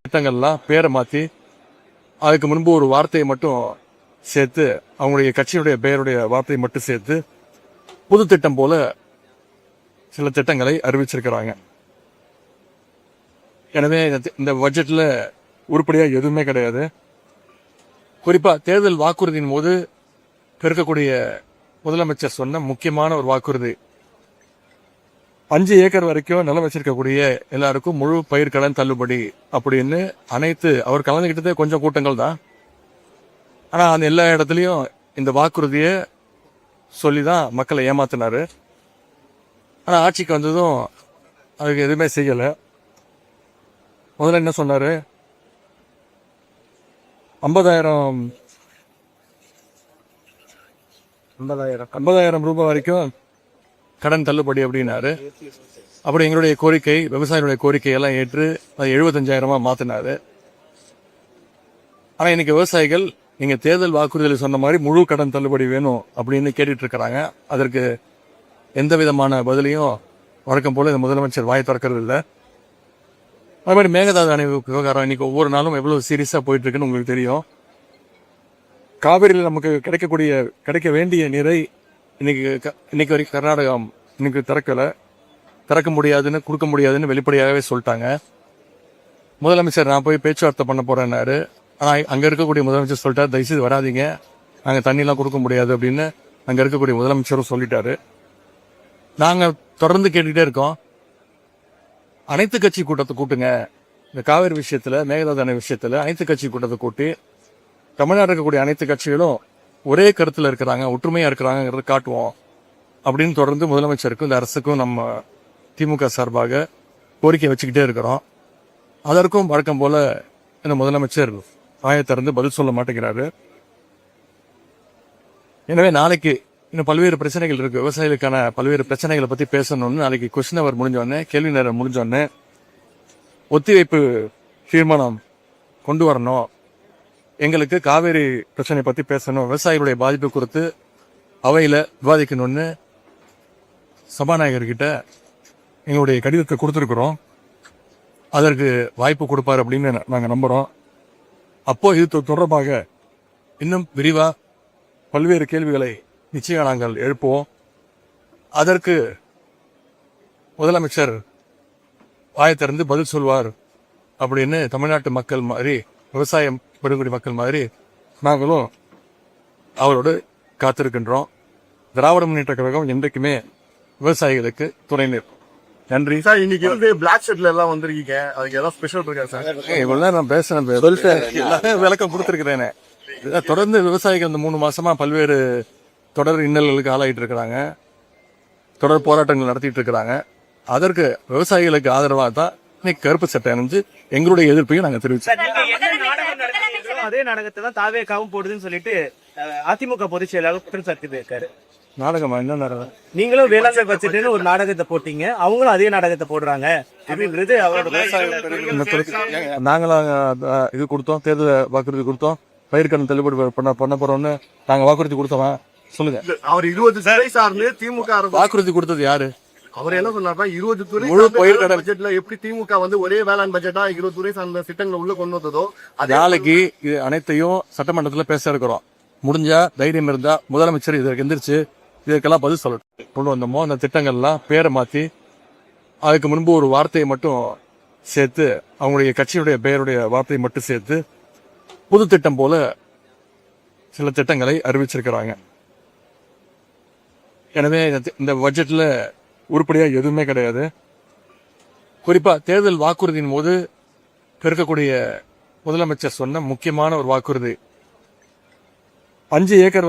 திட்டங்கள்லாம் பேரை மாற்றி அதுக்கு முன்பு ஒரு வார்த்தையை மட்டும் சேர்த்து அவங்களுடைய கட்சியுடைய பெயருடைய வார்த்தையை மட்டும் சேர்த்து புது திட்டம் போல சில திட்டங்களை அறிவிச்சிருக்கிறாங்க. எனவே இந்த பட்ஜெட்ல உருப்படியா எதுவுமே கிடையாது. குறிப்பா தேர்தல் வாக்குறுதியின் போது இருக்கக்கூடிய முதலமைச்சர் சொன்ன முக்கியமான ஒரு வாக்குறுதி, 5 ஏக்கர் வரைக்கும் நிலம் வச்சிருக்கக்கூடிய எல்லாருக்கும் முழு பயிர் கடன் தள்ளுபடி அப்படின்னு அனைத்து அவர் கலந்துகிட்டதே கொஞ்சம் கூட்டங்கள் தான். ஆனா அந்த எல்லா இடத்துலயும் இந்த வாக்குறுதியை சொல்லிதான் மக்களை ஏமாத்தினாரு. ஆனா ஆட்சிக்கு வந்ததும் அதுக்கு எதுவுமே செய்யல. முதல்ல என்ன சொன்னாரு, 50,000 ரூபாய் வரைக்கும் கடன் தள்ளுபடி அப்படின்னாரு. அப்படி எங்களுடைய கோரிக்கை, விவசாயிகளுடைய கோரிக்கையெல்லாம் ஏற்று அது 75,000 மாத்தினாரு. ஆனா இன்னைக்கு விவசாயிகள் நீங்க தேர்தல் வாக்குறுதியில் சொன்ன மாதிரி முழு கடன் தள்ளுபடி வேணும் அப்படின்னு கேட்டுட்டு இருக்கிறாங்க. அதற்கு எந்த விதமான பதிலையும் வழக்கம் போல இந்த முதலமைச்சர் வாய் திறக்கிறது இல்லை. அது மாதிரி மேகதாது அணை விவகாரம் இன்னைக்கு ஒவ்வொரு நாளும் எவ்வளவு சீரியஸா போயிட்டு இருக்குன்னு உங்களுக்கு தெரியும். காவிரியில் நமக்கு கிடைக்க வேண்டிய நீரை இன்னைக்கு வரைக்கும் கர்நாடகம் இன்னைக்கு திறக்க முடியாதுன்னு, கொடுக்க முடியாதுன்னு வெளிப்படையாகவே சொல்லிட்டாங்க. முதலமைச்சர் நான் போய் பேச்சுவார்த்தை பண்ண போறேன்னாரு. ஆனா அங்க இருக்கக்கூடிய முதலமைச்சர் சொல்லிட்டாரு, தயவுசெய்து வராதிங்க, நாங்க தண்ணி எல்லாம் கொடுக்க முடியாது அப்படின்னு அங்க இருக்கக்கூடிய முதலமைச்சரும் சொல்லிட்டாரு. நாங்க தொடர்ந்து கேட்டுக்கிட்டே இருக்கோம், அனைத்து கட்சி கூட்டத்தை கூட்டுங்க, இந்த காவிரி விஷயத்துல, மேகதாது அணை விஷயத்துல அனைத்து கட்சி கூட்டத்தை கூட்டி தமிழ்நாடு இருக்கக்கூடிய அனைத்து கட்சிகளும் ஒரே கருத்துல இருக்கிறாங்க, ஒற்றுமையா இருக்கிறாங்கிறத காட்டுவோம் அப்படின்னு தொடர்ந்து முதலமைச்சருக்கும் இந்த அரசுக்கும் நம்ம திமுக சார்பாக கோரிக்கை வச்சுக்கிட்டே இருக்கிறோம். அதற்கும் வழக்கம் போல இந்த முதலமைச்சர் வாயை திறந்து பதில் சொல்ல மாட்டேங்கிறாரு. எனவே நாளைக்கு இன்னும் பல்வேறு பிரச்சனைகள் இருக்கு, விவசாயிகளுக்கான பல்வேறு பிரச்சனைகளை பத்தி பேசணும்னு நாளைக்கு கொஸ்டின் அவர் முடிஞ்சோடனே, கேள்வி நேரம் முடிஞ்சோடனே ஒத்திவைப்பு தீர்மானம் கொண்டு வரணும், எங்களுக்கு காவேரி பிரச்சனை பத்தி பேசணும், விவசாயிகளுடைய பாதிப்பு குறித்து அவையில விவாதிக்கணும்னு சபாநாயகர்கிட்ட எங்களுடைய கடிதத்தை கொடுத்திருக்கிறோம். அதற்கு வாய்ப்பு கொடுப்பார் அப்படின்னு நாங்க நம்புறோம். அப்போ இது தொடர்பாக இன்னும் விரிவா பல்வேறு கேள்விகளை நிச்சயம் நாங்கள் எழுப்புவோம். அதற்கு முதலமைச்சர் வாயை திறந்து பதில் சொல்வார் அப்படின்னு தமிழ்நாட்டு மக்கள் மாதிரி, விவசாயம் பெருங்குடி மக்கள் மாதிரி நாங்களும் அவரோடு காத்திருக்கின்றோம். திராவிட முன்னேற்ற கழகம் என்றைக்குமே விவசாயிகளுக்கு துணை நிற்கும். நன்றி சார். இன்னைக்கு வந்து பிளாக் ஷர்ட்ல எல்லாம் வந்திருக்கீங்க, அதுக்கு ஏதாவது ஸ்பெஷல் இருக்கா சார்? இவ்வளவு நான் பேசுறேன், எல்லாமே விளக்கம் கொடுத்திருக்கிறேனே. தொடர்ந்து விவசாயிகள் இந்த 3 மாசமா பல்வேறு தொடர் இன்னல்களுக்கு ஆளாயிட்டு இருக்கிறாங்க, தொடர் போராட்டங்கள் நடத்திட்டு இருக்கிறாங்க. அதற்கு விவசாயிகளுக்கு ஆதரவாக தான் இன்னைக்கு கருப்பு சட்டை அணிஞ்சு எங்களுடைய எதிர்ப்பையும் நாங்க தெரிவிச்சோம். அதே நாடகத்தை தான் தாவேகாவும் போடுதுன்னு சொல்லிட்டு அதிமுக பொதுச் செயலாளர் குற்றம் சாட்டி இருக்காரு. நாடகமா? என்ன நாடகம்? நீங்களும் வேளாண்மை பட்ஜெட்னு ஒரு நாடகத்தை போட்டீங்க, அவங்களும் அதே நாடகத்தை போடுறாங்க அப்படின்றது அவரோட. நாங்களும் இது கொடுத்தோம், தேர்தல் வாக்குறுதி கொடுத்தோம், பயிர்க்கடன் தள்ளுபடி பண்ண போறோம்னு நாங்க வாக்குறுதி கொடுத்தோமா? சொல்லுங்க. அவர் 20 துறை சார்ந்து திமுக வாக்குறுதி கொடுத்தது யாரு? அவர் என்ன சொன்னார்னா 20 துறை முழு பயிர்க்கடன் பட்ஜெட்ல எப்படி திமுக வந்து ஒரே வேளாண் பட்ஜெட்டா 20 துறை சார்ந்த திட்டங்களை உள்ள கொண்டு வந்ததோ நாளைக்கு இது அனைத்தையும் சட்டமன்றத்துல பேச இருக்கிறோம். முடிஞ்சா தைரியம் இருந்தா முதலமைச்சர் இதற்கு எந்திரிச்சு இதற்கெல்லாம் பதில் சொல்லட்டும். கொண்டு வந்தோமோ அந்த திட்டங்கள்லாம் பேரை மாத்தி அதுக்கு முன்பு ஒரு வார்த்தையை மட்டும் சேர்த்து அவங்களுடைய கட்சியுடைய பெயருடைய வார்த்தையை மட்டும் சேர்த்து புது திட்டம் போல சில திட்டங்களை அறிவிச்சிருக்கிறாங்க. எனவே இந்த பட்ஜெட்ல உருப்படியா எதுவுமே கிடையாது. குறிப்பா தேர்தல் வாக்குறுதியின் போது இருக்கக்கூடிய முதலமைச்சர் சொன்ன முக்கியமான ஒரு வாக்குறுதி, 5 ஏக்கர்